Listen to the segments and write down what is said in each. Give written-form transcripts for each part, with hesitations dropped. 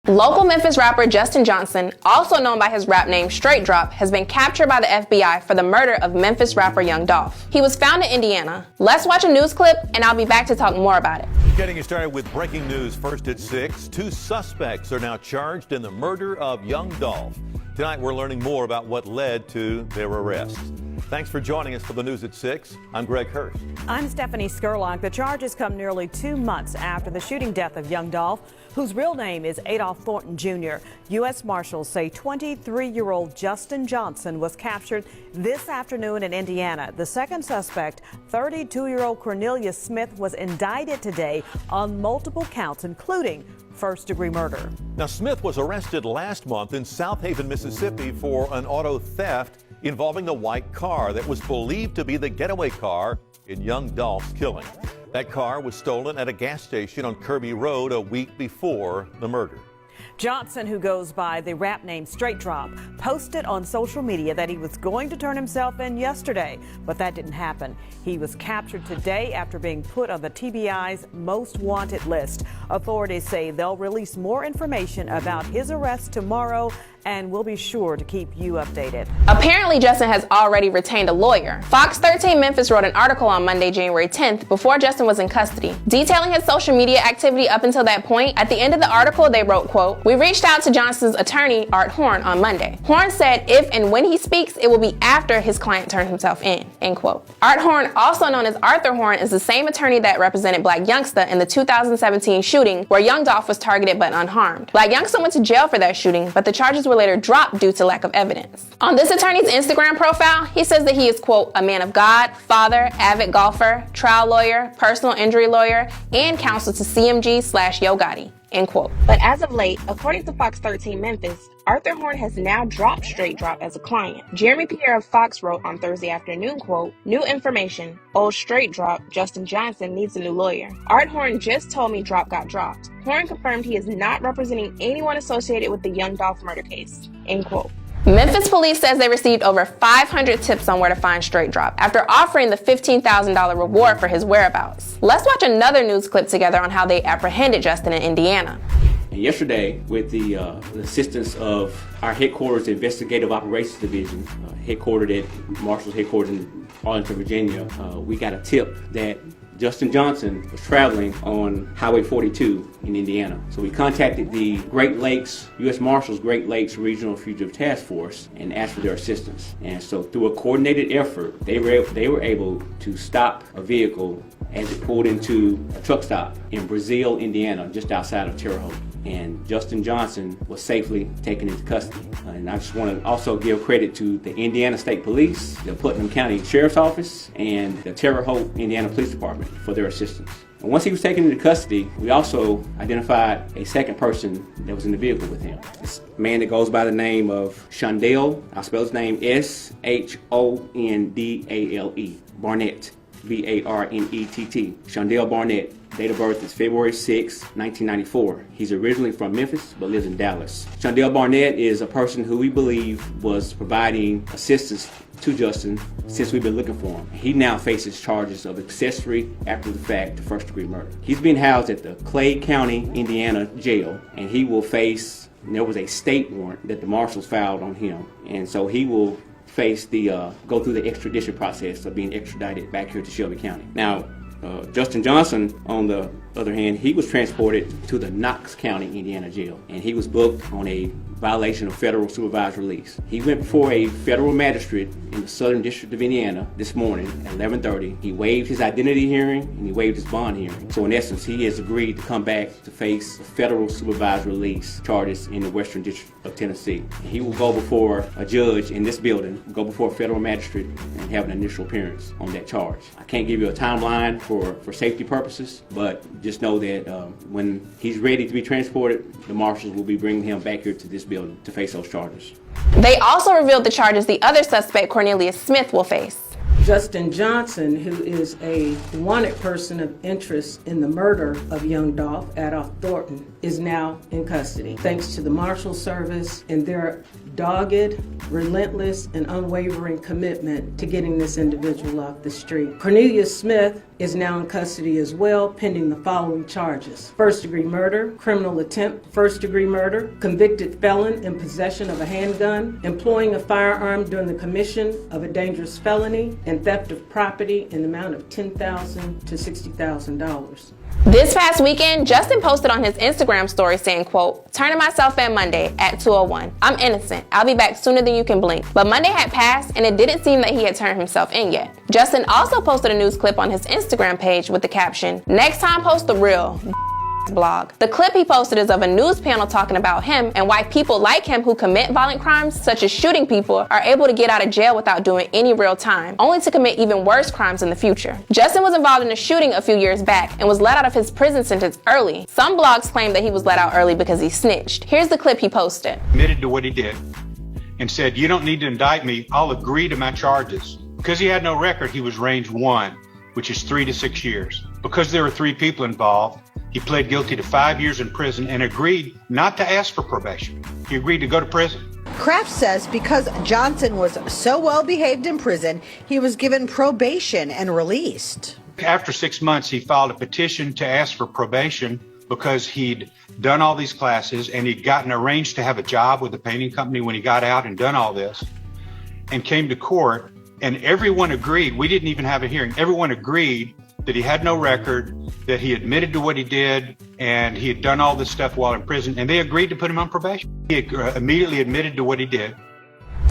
Local Memphis rapper Justin Johnson, also known by his rap name Straight Drop, has been captured by the FBI for the murder of Memphis rapper Young Dolph. He was found in Indiana. Let's watch a news clip and I'll be back to talk more about it. Getting you started with breaking news first at 6. 2 suspects are now charged in the murder of Young Dolph. Tonight we're learning more about what led to their arrest. Thanks for joining us for the news at 6. I'm Greg Hurst. I'm Stephanie Skurlock. The charges come nearly 2 months after the shooting death of young Dolph, whose real name is Adolph Thornton Jr. U.S. Marshals say 23-year-old Justin Johnson was captured this afternoon in Indiana. The second suspect, 32-year-old Cornelius Smith, was indicted today on multiple counts, including first-degree murder. Now, Smith was arrested last month in South Haven, Mississippi for an auto theft involving the white car that was believed to be the getaway car in Young Dolph's killing. That car was stolen at a gas station on Kirby Road a week before the murder. Johnson, who goes by the rap name Straight Drop, posted on social media that he was going to turn himself in yesterday, but that didn't happen. He was captured today after being put on the TBI's most wanted list. Authorities say they'll release more information about his arrest tomorrow, and we'll be sure to keep you updated. Apparently, Justin has already retained a lawyer. Fox 13 Memphis wrote an article on Monday, January 10th, before Justin was in custody, detailing his social media activity up until that point. At the end of the article, they wrote, quote, "We reached out to Johnson's attorney, Art Horn, on Monday. Horn said if and when he speaks, it will be after his client turned himself in," end quote. Art Horn, also known as Arthur Horn, is the same attorney that represented Black Youngsta in the 2017 shooting where Young Dolph was targeted but unharmed. Black Youngsta went to jail for that shooting, but the charges were later dropped due to lack of evidence. On this attorney's Instagram profile, he says that he is, quote, "a man of God, father, avid golfer, trial lawyer, personal injury lawyer, and counsel to CMG/Yo Gotti," end quote. But as of late, according to Fox 13 Memphis, Arthur Horn has now dropped Straight Drop as a client. Jeremy Pierre of Fox wrote on Thursday afternoon, quote, "New information. Old Straight Drop, Justin Johnson, needs a new lawyer. Art Horn just told me Drop got dropped. Horn confirmed he is not representing anyone associated with the Young Dolph murder case," end quote. Memphis police says they received over 500 tips on where to find Straight Drop after offering the $15,000 reward for his whereabouts. Let's watch another news clip together on how they apprehended Justin in Indiana. And yesterday, with the assistance of our headquarters Investigative Operations Division, headquartered at Marshall's headquarters in Arlington, Virginia, we got a tip that Justin Johnson was traveling on Highway 42 in Indiana. So we contacted the Great Lakes, U.S. Marshals Great Lakes Regional Fugitive Task Force and asked for their assistance. And so through a coordinated effort, they were able to stop a vehicle as it pulled into a truck stop in Brazil, Indiana, just outside of Terre Haute. And Justin Johnson was safely taken into custody. And I just want to also give credit to the Indiana State Police, the Putnam County Sheriff's Office, and the Terre Haute, Indiana Police Department for their assistance. And once he was taken into custody, we also identified a second person that was in the vehicle with him. This man that goes by the name of Shondale, I'll spell his name Shondale, Barnett, Barnett. Shondale Barnett. Date of birth is February 6, 1994. He's originally from Memphis, but lives in Dallas. Shondale Barnett is a person who we believe was providing assistance to Justin since we've been looking for him. He now faces charges of accessory after the fact to first-degree murder. He's being housed at the Clay County, Indiana jail, and he will face, there was a state warrant that the marshals filed on him, and so he will face go through the extradition process of being extradited back here to Shelby County. Now, Justin Johnson, on the other hand, he was transported to the Knox County, Indiana jail, and he was booked on a violation of federal supervised release. He went before a federal magistrate in the Southern District of Indiana this morning at 11:30. He waived his identity hearing and he waived his bond hearing. So in essence, he has agreed to come back to face federal supervised release charges in the Western District of Tennessee. He will go before a judge in this building, go before a federal magistrate, and have an initial appearance on that charge. I can't give you a timeline for safety purposes, but just know that when he's ready to be transported, the marshals will be bringing him back here to this building to face those charges. They also revealed the charges the other suspect, Cornelius Smith, will face. Justin Johnson, who is a wanted person of interest in the murder of Young Dolph, Adolph Thornton, is now in custody, thanks to the Marshal Service and their dogged, relentless, and unwavering commitment to getting this individual off the street. Cornelius Smith is now in custody as well, pending the following charges: first-degree murder, criminal attempt, first-degree murder, convicted felon in possession of a handgun, employing a firearm during the commission of a dangerous felony, and theft of property in the amount of $10,000 to $60,000. This past weekend, Justin posted on his Instagram story saying, quote, "Turning myself in Monday at 2:01. I'm innocent. I'll be back sooner than you can blink." But Monday had passed and it didn't seem that he had turned himself in yet. Justin also posted a news clip on his Instagram page with the caption, "Next time post the real blog." The clip he posted is of a news panel talking about him and why people like him who commit violent crimes, such as shooting people, are able to get out of jail without doing any real time, only to commit even worse crimes in the future. Justin was involved in a shooting a few years back and was let out of his prison sentence early. Some blogs claim that he was let out early because he snitched. Here's the clip he posted. Admitted to what he did and said, "You don't need to indict me. I'll agree to my charges." Because he had no record, he was range 1, which is 3 to 6 years. Because there were 3 people involved, he pled guilty to 5 years in prison and agreed not to ask for probation. He agreed to go to prison. Kraft says because Johnson was so well behaved in prison, he was given probation and released. After 6 months, he filed a petition to ask for probation because he'd done all these classes and he'd gotten arranged to have a job with a painting company when he got out and done all this, and came to court, and everyone agreed. We didn't even have a hearing. Everyone agreed that he had no record, that he admitted to what he did, and he had done all this stuff while in prison, and they agreed to put him on probation. He immediately admitted to what he did.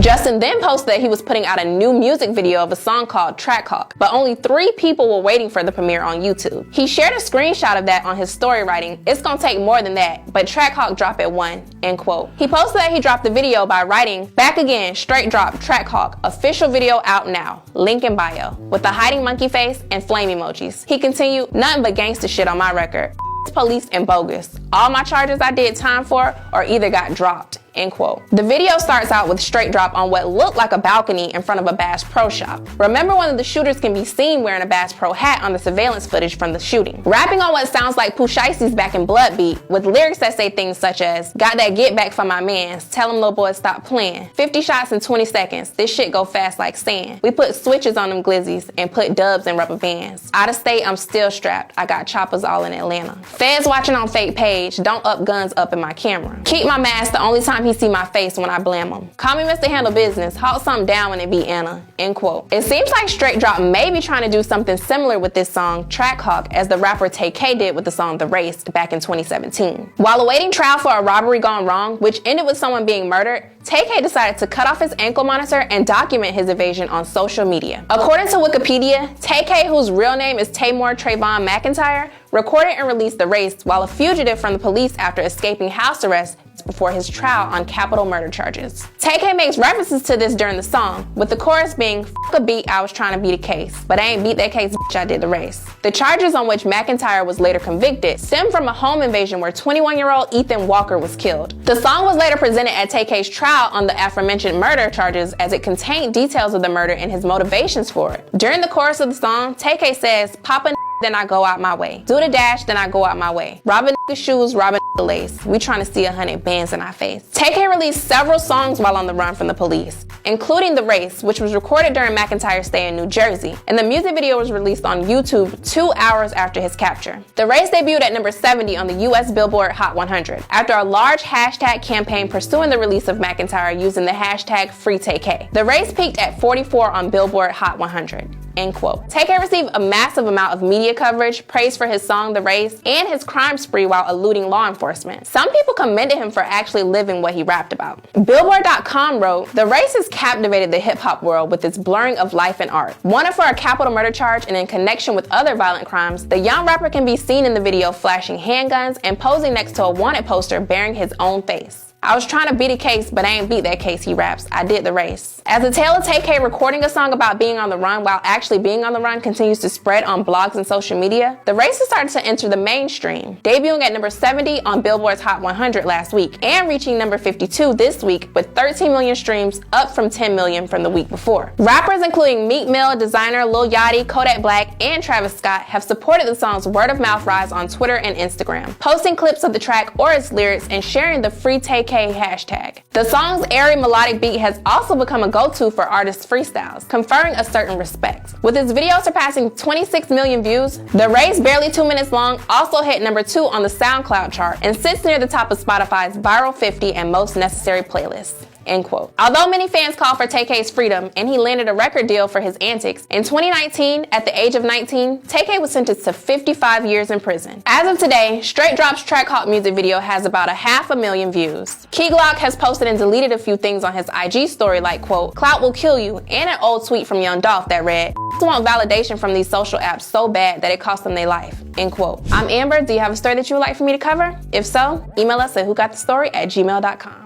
Justin then posted that he was putting out a new music video of a song called Track Hawk, but only 3 people were waiting for the premiere on YouTube. He shared a screenshot of that on his story writing, "It's gonna take more than that, but Track Hawk drop at 1, end quote. He posted that he dropped the video by writing, "Back again, straight drop, Track Hawk, official video out now, link in bio," with a hiding monkey face and flame emojis. He continued, "Nothing but gangsta shit on my record. Police and bogus. All my charges I did time for or either got dropped," end quote. The video starts out with straight drop on what looked like a balcony in front of a Bass Pro Shop. Remember, one of the shooters can be seen wearing a Bass Pro hat on the surveillance footage from the shooting. Rapping on what sounds like Pooh Shicey's Back in Blood beat, with lyrics that say things such as, "Got that get back for my mans, tell them little boys stop playing, 50 shots in 20 seconds, this shit go fast like sand. We put switches on them glizzies and put dubs in rubber bands. Out of state, I'm still strapped, I got choppers all in Atlanta. Feds watching on fake page, don't up guns up in my camera. Keep my mask the only time he see my face when I blam him. Call me Mr. Handle Business, halt something down when it be Anna," end quote. It seems like Straight Drop may be trying to do something similar with this song, Track Hawk, as the rapper TK did with the song The Race back in 2017. While awaiting trial for a robbery gone wrong, which ended with someone being murdered, TK decided to cut off his ankle monitor and document his evasion on social media. According to Wikipedia, TK, whose real name is Tamor Trayvon McIntyre, recorded and released The Race while a fugitive from the police after escaping house arrest before his trial on capital murder charges. TK makes references to this during the song, with the chorus being, "F*** a beat, I was trying to beat a case, but I ain't beat that case, bitch, I did the race." The charges on which McIntyre was later convicted stem from a home invasion where 21-year-old Ethan Walker was killed. The song was later presented at TK's trial on the aforementioned murder charges, as it contained details of the murder and his motivations for it. During the chorus of the song, TK says, "Pop a then I go out my way. Do the dash, then I go out my way. Rob a nigga shoes, rob a nigga lace. We trying to see 100 bands in our face." TK released several songs while on the run from the police, including The Race, which was recorded during McIntyre's stay in New Jersey, and the music video was released on YouTube 2 hours after his capture. The Race debuted at number 70 on the US Billboard Hot 100, after a large hashtag campaign pursuing the release of McIntyre using the hashtag #FreeTK. The Race peaked at 44 on Billboard Hot 100. End quote. TK received a massive amount of media coverage, praise for his song The Race, and his crime spree while eluding law enforcement. Some people commended him for actually living what he rapped about. Billboard.com wrote, "The Race has captivated the hip-hop world with its blurring of life and art. Wanted for a capital murder charge and in connection with other violent crimes, the young rapper can be seen in the video flashing handguns and posing next to a wanted poster bearing his own face." I was trying to beat a case, but I ain't beat that case, he raps. I did the race. As the tale of Tay-K recording a song about being on the run while actually being on the run continues to spread on blogs and social media, the race has started to enter the mainstream, debuting at number 70 on Billboard's Hot 100 last week and reaching number 52 this week with 13 million streams, up from 10 million from the week before. Rappers including Meek Mill, Designer, Lil Yachty, Kodak Black, and Travis Scott have supported the song's word-of-mouth rise on Twitter and Instagram, posting clips of the track or its lyrics and sharing the Free Tay-K hashtag. The song's airy melodic beat has also become a go-to for artists' freestyles, conferring a certain respect. With its video surpassing 26 million views, the race, barely 2 minutes long, also hit number 2 on the SoundCloud chart and sits near the top of Spotify's Viral 50 and Most Necessary playlists. End quote. Although many fans call for Tay-K's freedom and he landed a record deal for his antics, in 2019, at the age of 19, Tay-K was sentenced to 55 years in prison. As of today, Straight Drop's Trackhawk music video has about 500,000 views. Key Glock has posted and deleted a few things on his IG story like, quote, "Clout will kill you," and an old tweet from Young Dolph that read, "Want validation from these social apps so bad that it cost them their life," end quote. I'm Amber. Do you have a story that you would like for me to cover? If so, email us at whogotthestory@gmail.com.